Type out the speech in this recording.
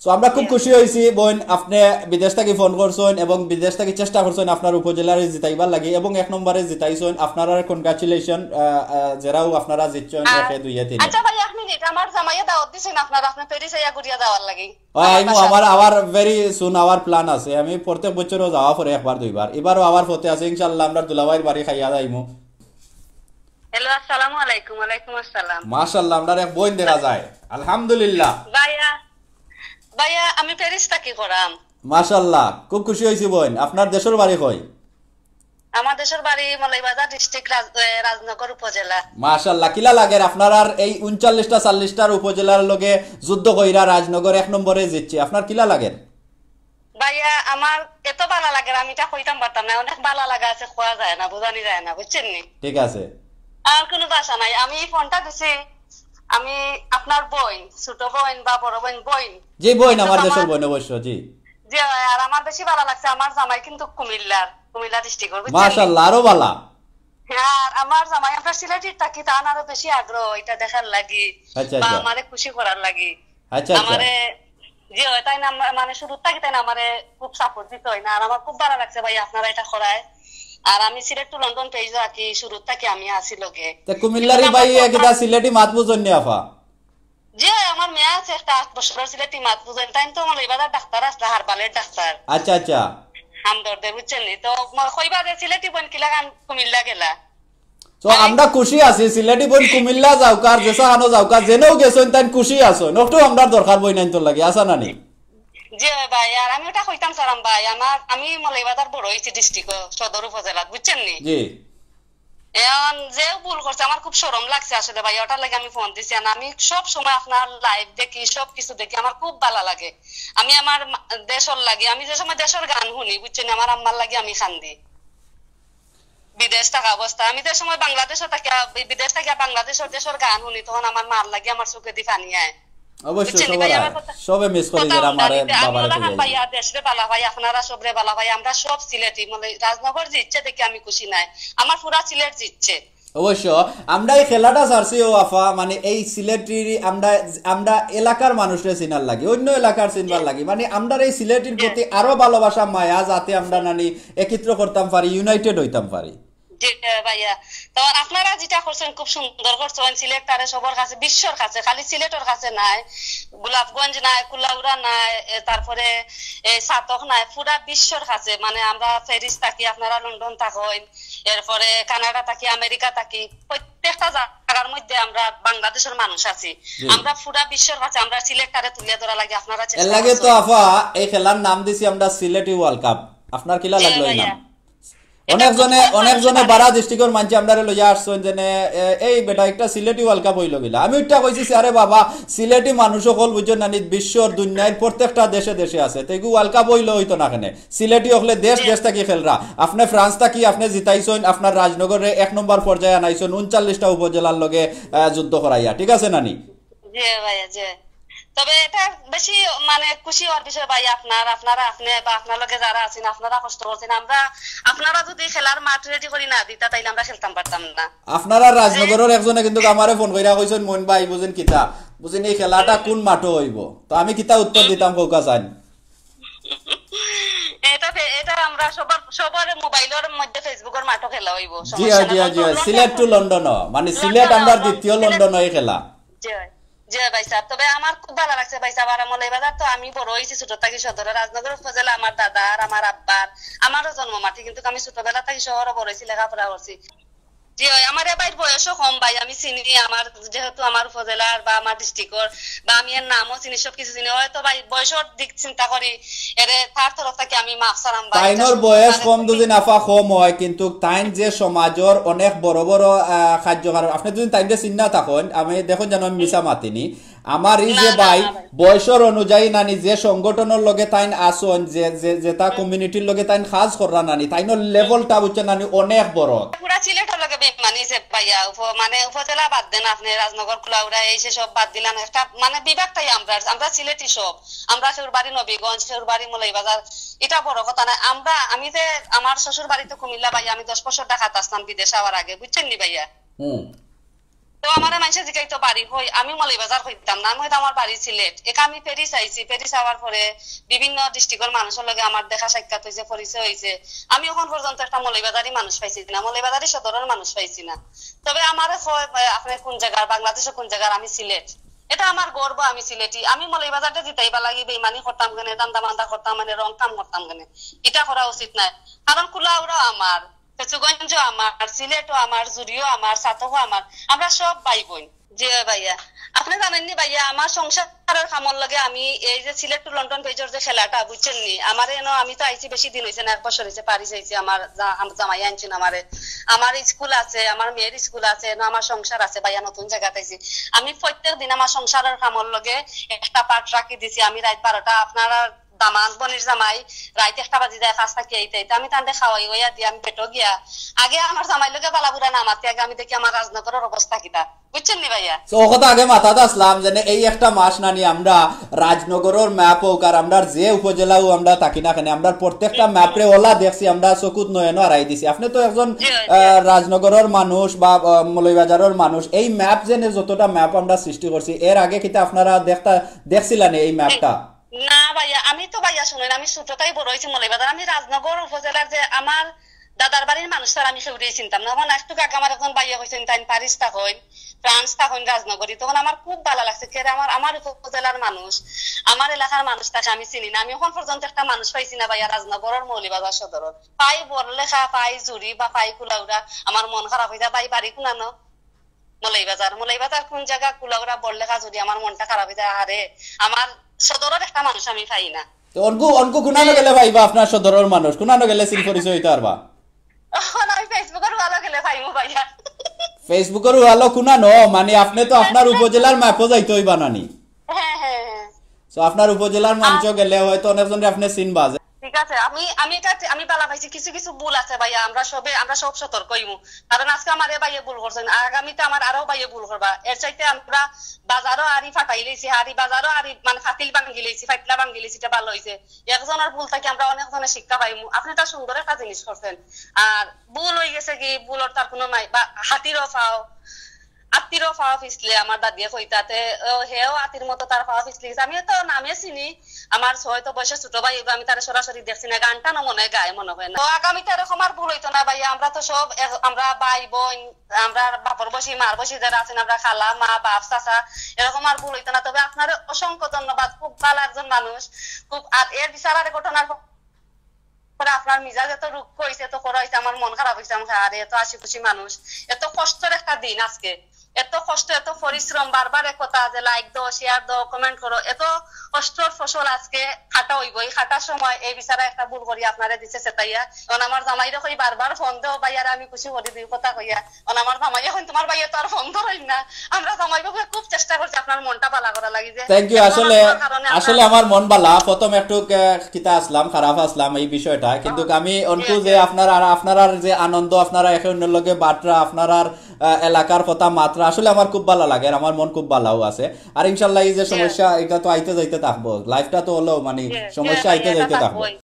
So আমরা খুব খুশি হয়েছি বোন আপনি বিদেশ থেকে ফোন করছেন এবং বিদেশ থেকে চেষ্টা করছেন আপনার উপজেলার জিতাইবার লাগে এবং 1 নম্বরে জিতাইছেন আপনারা কনগ্রাচুলেশন যারাও আপনারা জিতছেন আর 1 2 3 আচ্ছা ভাই এক মিনিট আমার জামাইয়া দাওয়াত দিছেন আপনারা আপনি প্যারিস আইয়া ঘুরিয়া যাওয়ার লাগি আমার আইমু বাসা আমার আবার ভেরি সুন আওয়ার প্ল্যান আছে আমি প্রত্যেক বছরও যাওয়া পরে একবার দুইবার এবারও আবার ফতে আছে ইনশাআল্লাহ আমরা দুলাভাইয়ের বাড়ি খাইয়া যাইমু হ্যালো আসসালামু আলাইকুম ওয়ালাইকুম আসসালাম মাশাআল্লাহ আমরা এক বোন দেখা যায় আলহামদুলিল্লাহ ভাইয়া ভাইয়া আমি প্যারিস থাকি করাম মাশাআল্লাহ খুব খুশি হয়েছি বোন আপনার দেশের বাড়ি কই আমার দেশের বাড়ি মলাইবাজার ডিস্ট্রিক্ট রাজনগর উপজেলা মাশাআল্লাহ কিলা লাগে আপনার আর এই 39টা 40টার উপজেলার লগে যুদ্ধ কইরা রাজনগর 1 নম্বরে জিতছে আপনার কিলা লাগে ভাইয়া আমার এত ভালো লাগে আমি এটা কইতাম পারতাম না অনেক ভালো লাগা আছে খোয়া যায় না বোঝানি যায় না বুঝছেন নি ঠিক আছে আর কোনো ভাষা নাই আমি ফোনটা দিছি আমি আপনার বোন ছোট বোন বা বড় বোন বোন জি বোন কিন্তু আমার আমার দেশের বোন অবশ্য জি যে আর আমার বেশি ভালো লাগছে আমার জামাই কিন্তু কুমিল্লা ডিস্ট্রিক্ট বুঝছেন নি? মাশাআল্লাহ আরো ভালো আর আমার জামাই আমরা সিলেটের থাকি তার আরো বেশি আগ্রহ এটা দেখার লাগি আচ্ছা বা আচ্ছা আমারে খুশি করার লাগি আচ্ছা আচ্ছা আমারে যে তাই না মানে শুরু থাকি তাই না আমারে খুব সাপোর্ট দিত না আর আমার খুব ভালো লাগছে ভাই আপনারা এটা করায় আর আমি সিলেট টু লন্ডন পেজ রাখি শুরু থেকে আমি আসি লগে তে কুমিল্লারি ভাই কিটা সিলেটি মাত বুঝন নি আফা যে আমার মেয়ে আছে একটা 8 বছরের সিলেটি মাত বুঝেন তাই তো আমার এবার ডাক্তার আসলে হারবালের ডাক্তার আচ্ছা আচ্ছা হামদর্দে বুঝছেন নি তো কইবা যে সিলেটি বোন কিলা গান কুমিল্লা গেলা তো আমরা খুশি আছি সিলেটি বোন কুমিল্লা যাওকার জেসা হানো যাওকার জেনেও গেছেন তাই খুশি আছো নকটো আমরা দরকার বই নাই তো লাগে আসা নানি জি ভাই আর আমি ওটা কইতাম সারাম ভাই আমি মলাইবাজার বড় হয়েছি ডিস্ট্রিক্ট সদর উপজেলা বুঝছেন নি জি এখন যে ভুল করছে আমার খুব শরম লাগছে আসলে ভাই ওটার লাগে আমি ফোন দিছি আর আমি সব সময় আপনার লাইভ দেখি সব কিছু দেখি আমার খুব ভালো লাগে আমি আমার দেশের লাগে আমি যে সময় দেশের গান শুনি বুঝছেন আমার আম্মার লাগে আমি কান্দি বিদেশ থাকা অবস্থা আমি যে সময় বাংলাদেশে থাকি বিদেশ থাকি বাংলাদেশের দেশের গান শুনি তখন আমার মার লাগে আমার চোখে দি পানি আয় অবশ্যই বুঝছেন নি ভাই আমার সবাই সবে মিস করে যারা মারে বাবারে আমি কইয়া ভাইয়া দেশরে বালা ভাই আপনারা সবরে বালা ভাই আমরা সব সিলেটি মানে রাজনগর জিতছে দেখে আমি খুশি নাই আমার পুরা সিলেট জিতছে অবশ্য আমরা এই খেলাটা ছাড়ছি ও আফা মানে এই সিলেটির আমরা আমরা এলাকার মানুষের চিনার লাগে অন্য এলাকার চিনবার লাগে মানে আমরা এই সিলেটির প্রতি আরো ভালোবাসা মায়া যাতে আমরা নানি একত্র করতাম পারি ইউনাইটেড হইতাম পারি জি ভাইয়া তো আপনারা যেটা করছেন খুব সুন্দর করছেন সিলেট তারে সবার কাছে বিশ্বর কাছে খালি সিলেটের কাছে নাই গোলাপগঞ্জ নাই কুলাউড়া নাই তারপরে সাতক নাই পুরা বিশ্বর কাছে মানে আমরা প্যারিস থাকি আপনারা লন্ডন থাকেন এরপরে কানাডা থাকি আমেরিকা থাকি প্রত্যেকটা জায়গার মধ্যে আমরা বাংলাদেশের মানুষ আছি আমরা পুরা বিশ্বর কাছে আমরা সিলেট তারে তুলে ধরা লাগে আপনারা এর লাগে তো আফা এই খেলার নাম দিছি আমরা সিলেটি ওয়ার্ল্ড কাপ আপনার কিলা লাগলো এই নাম অনেকজনে বারা ডিস্ট্রিক্টর মানছে আমরা লইয়া আসছেন যে এই বেটা একটা সিলেটি ওয়ার্ল্ড কাপ হইল গিলা আমি ওইটা কইছি আরে বাবা সিলেটি মানুষ সকল বুঝছেন না বিশ্বর দুনিয়ার প্রত্যেকটা দেশে দেশে আছে তেগু ওয়ার্ল্ড কাপ হইল হইতো না কেন সিলেটি হলে দেশ দেশ থাকি খেলরা আপনি ফ্রান্স থাকি আপনি জিতাইছেন আপনার রাজনগরে 1 নম্বর পর্যায়ে আনাইছেন 39টা উপজেলার লগে যুদ্ধ করাইয়া ঠিক আছে নানি জি ভাইয়া জি তবে এটা বেশি মানে খুশি হওয়ার বিষয় ভাই আপনারা আপনি বা আপনার লগে যারা আছেন আপনারা কষ্ট করছেন আমরা আপনারা যদি খেলার মাঠ রেডি করি না দিতা তাইলে আমরা খেলতাম পারতাম না আপনারা রাজনগরের একজনে কিন্তু আমারে ফোন কইরা কইছেন মইন ভাই বুঝেন কিতা বুঝেন এই খেলাটা কোন মাঠে হইব তো আমি কিতা উত্তর দিতাম কৌকা চান এটা আমরা সবার মোবাইলের মধ্যে ফেসবুকের মাঠে খেলা হইব জি জি জি সিলেট টু লন্ডন মানে সিলেট আমরা দ্বিতীয় লন্ডন এই খেলা জি জি ভাই সাহেব তবে আমার খুব ভালো লাগছে ভাই সাহেব আর মলাইবাজার তো আমি বড় হয়েছি ছোট থাকি সদরে রাজনগর উপজেলা আমার দাদা আর আমার আব্বার আমারও জন্ম মাটি কিন্তু আমি ছোটবেলা থেকে শহরে বড় হয়েছি লেখাপড়া করছি জি আমার এবার বয়সও কম ভাই আমি চিনি আমার যেহেতু আমার উপজেলার বা আমার ডিস্ট্রিক্টর বা আমি এর নামও চিনি সবকিছু চিনি হয়তো ভাই বয়সের দিক চিন্তা করি এরে তার তরফ থেকে আমি মাফ সালাম ভাই তাইনোর বয়স কম দুদিন আফা কম হয় কিন্তু তাইন যে সমাজের অনেক বড় বড় কার্যকর আপনি যদি তাইনটা চিন্তা থাকেন আমি দেখুন জানো আমি মিশা মাতিনি আমার এই যে ভাই বয়সের অনুযায়ী নানি যে সংগঠনের লগে তাইন আসন যে তা কমিউনিটির লগে তাইন কাজ করা নানি তাইনোর লেভেলটা বুঝছে নানি অনেক বড় পুরা সিলেটের লগে বেমানিছে ভাইয়া মানে উপজেলা বাদ দেন আপনি রাজনগর কুলাউড়া এই সব বাদ দিলাম একটা মানে বিভাগটাই আমরা সিলেটি সব আমরা সেউর বাড়ি নবীগঞ্জ সেউর বাড়ি মলাইবাজার এটা বড় কথা না আমি যে আমার শ্বশুর বাড়িতে কুমিল্লা ভাইয়া আমি 10 বছর ঢাকাতে আসলাম বিদেশ হওয়ার আগে বুঝছেন নি ভাইয়া তো আমার মানুষে জিগাইতো বাড়ি হই, আমি মৌলভীবাজার হইতাম না, আমি হয়তো আমার বাড়ি সিলেট। একা আমি প্যারিস আইছি, প্যারিস আওয়ার পরে বিভিন্ন ডিস্ট্রিক্টের মানুষের লগে আমার দেখা সাক্ষাৎ হয়েছে, পরিচয় হয়েছে। আমি এখন পর্যন্ত একটা মৌলভীবাজারি মানুষ পাইছি না, মৌলভীবাজারি সদরের মানুষ পাইছি না। তবে আমার আপনি কোন জায়গার, বাংলাদেশে কোন জায়গার, আমি সিলেট, এটা আমার গর্ব, আমি সিলেটি। আমি মৌলভীবাজারটা জিতাইবা লাগি বেইমানি করতাম কেন, দান্দা বান্দা করতাম মানে, রং কাম করতাম কেন, এটা করা উচিত নাই। কারণ কুলাউড়া আমার, ফেচুগঞ্জ আমার, সিলেটও আমার, জুড়িও আমার, সাতকও আমার, আমরা সব ভাই বোন। জি ভাইয়া, আপনি জানেননি ভাইয়া, আমার সংসারের কামর লগে আমি এই যে সিলেট টু লন্ডন পেজর যে খেলাটা, বুঝছেন নি, আমার আমি তো আইছি বেশি দিন হয়েছে না, 1 বছর হয়েছে পারিস আইছি। আমার জামাই আনছেন আমারে, আমার স্কুল আছে, আমার মেয়ের স্কুল আছে, আমার সংসার আছে ভাইয়া, নতুন জায়গাতে আইছি। আমি প্রত্যেক দিন আমার সংসারের কামর লগে একটা পাট রাখি দিছি। আমি রাত 12টা, আপনারা দামাত বনির জামাই রাইতে 1টা বাজি যায়, কাজ থাকি এইতে আমি তান্ডে খাওয়াই হইয়া দিয়ে আমি পেটো গিয়া আগে আমার জামাই লগে বালাবুরা নামাতে আগে আমি দেখি আমার রাজনগরের অবস্থা কিটা, বুঝছেন নি ভাইয়া। তো ও কথা আগে মাথাতে আসলাম যে এই একটা মাস নানি আমরা রাজনগরের ম্যাপ হোক আর আমরা যে উপজেলাও আমরা থাকি না কেন, আমরা প্রত্যেকটা ম্যাপরে ওলা দেখছি, আমরা চকুত নয়নো হারাই দিছি। আপনি তো একজন রাজনগরের মানুষ বা মৌলভীবাজারের মানুষ, এই ম্যাপ জেনে যতটা ম্যাপ আমরা সৃষ্টি করছি, এর আগে কিন্তু আপনারা দেখছিলেন এই ম্যাপটা? না ভাইয়া, আমি তো ভাইয়া শুনেন, আমি ছোটটাই বড় হয়েছি মৌলভীবাজার। আমি রাজনগর উপজেলার যে আমার দাদার বাড়ির মানুষ, তার আমি সেউরিয়ে চিনতাম না। তখন একটু আগে আমার এখন ভাইয়া হয়েছেন, তাই প্যারিস থাকেন, ফ্রান্স থাকেন, রাজনগরী। তখন আমার খুব ভালো লাগছে, কে আমার উপজেলার মানুষ, আমার এলাকার মানুষ তাকে আমি চিনি না। আমি এখন পর্যন্ত একটা মানুষ পাইছি না ভাইয়া রাজনগরের মৌলভীবাজার সদরের। পাই বড়লেখা, পাই জুড়ি বা পাই কুলাউড়া, আমার মন খারাপ হয়ে যায়। ভাই বাড়ি কুনানো মৌলভীবাজার কোন জায়গা, কুলাউড়া বড়লেখা, যদি আমার মনটা খারাপ হয়ে যায়, আরে আমার সদরের একটা মানুষ আমি পাই না। তো অনকু কুনানো গেলে ভাইবা আপনার সদরের মানুষ, কুনানো গেলে সিল পরিচয় হইতে পারবা? আমি ফেসবুকের ভালো গেলে পাইমু ভাইয়া। ফেসবুকের ভালো কুনানো মানে আপনি তো আপনার উপজেলার ম্যাপও যাইতে হইবা নানি। হ্যাঁ হ্যাঁ হ্যাঁ, তো আপনার উপজেলার মানুষও গেলে হয়তো অনেকজনরে আপনি চিনবা। ঠিক আছে। আমি বালা পাইছি, কিছু কিছু ভুল আছে ভাইয়া, আমরা সব সতর্ক হইমু। কারণ আজকে আমার ভাইয়ে ভুল করছেন, আগামীতে আমার আরো ভাইয়ে ভুল করবা। এর চাইতে আমরা বাজারও আরি ফাটাই লেছি, বাজারও আরি মানে ফাতিল ভাঙ্গি লেছি, ফাইটলা ভাঙ্গি লেছি, এটা ভালো হয়েছে। একজনের ভুল থেকে আমরা অনেকজনের শিক্ষা পাইমু। আপনি তার সুন্দর একটা জিনিস করছেন। আর ভুল হয়ে গেছে কি, ভুলর তার কোনো নাই, বা হাতিরও ফাও আত্মীরও ফাওয়া ফিসলে আমার দাদিয়ে কইতাতে, হেও আতির মতো তার ফাওয়া ফিসলে গেছে। আমি তো নামে চিনি, আমার হয়তো বয়সে ছোট ভাই, আমি তার সরাসরি দেখছি না, গানটা না মনে গায়ে মনে হয় না। তো আগামীতে এরকম আর ভুল হইতো না ভাইয়া। আমরা তো সব আমরা ভাই বোন, আমরা বাপর বসি মার বসি যারা আছেন, আমরা খালা মা বাপ চাচা, এরকম আর ভুল হইতো না। তবে আপনার অসংখ্য ধন্যবাদ, খুব ভালো একজন মানুষ, খুব। আর এর বিচার ঘটনার আপনার মিজাজ এত রুক্ষ হয়েছে, এত করা হয়েছে, আমার মন খারাপ হয়েছে। আমি আরে এত হাসি খুশি মানুষ, এত কষ্টের একটা দিন আজকে, এত কষ্ট, এত পরিশ্রম, বারবার এক কথা যে লাইক দাও, শেয়ার দাও, কমেন্ট করো, এত কষ্টর ফসল আজকে খাটা হইব। এই খাটার সময় এই বিচারা একটা ভুল করি আপনারা দিছে সেটাইয়া। কারণ আমার জামাইরে কই বারবার ফোন দেও ভাইয়ার, আমি খুশি করি দিই কথা কইয়া। কারণ আমার জামাই এখন তোমার ভাইয়া তো আর ফোন ধরেন না। আমরা জামাই বাবু খুব চেষ্টা করছি আপনার মনটা ভালো করা লাগি। যে থ্যাংক ইউ। আসলে আমার মন বালা, প্রথম একটু কিতা আসলাম, খারাপ আসলাম এই বিষয়টা, কিন্তু আমি অনকু যে আপনার যে আনন্দ, আপনারা এখন লগে বাটরা, আপনার এলাকার কথা মাত্রা, আসলে আমার খুব ভালো লাগে, আমার মন খুব ভালো আছে। আর ইনশাল্লাহ এই যে সমস্যা, এটা তো আইতে যাইতে থাকবো, লাইফটা তো হলো মানে সমস্যা আইতে যাইতে থাকবো।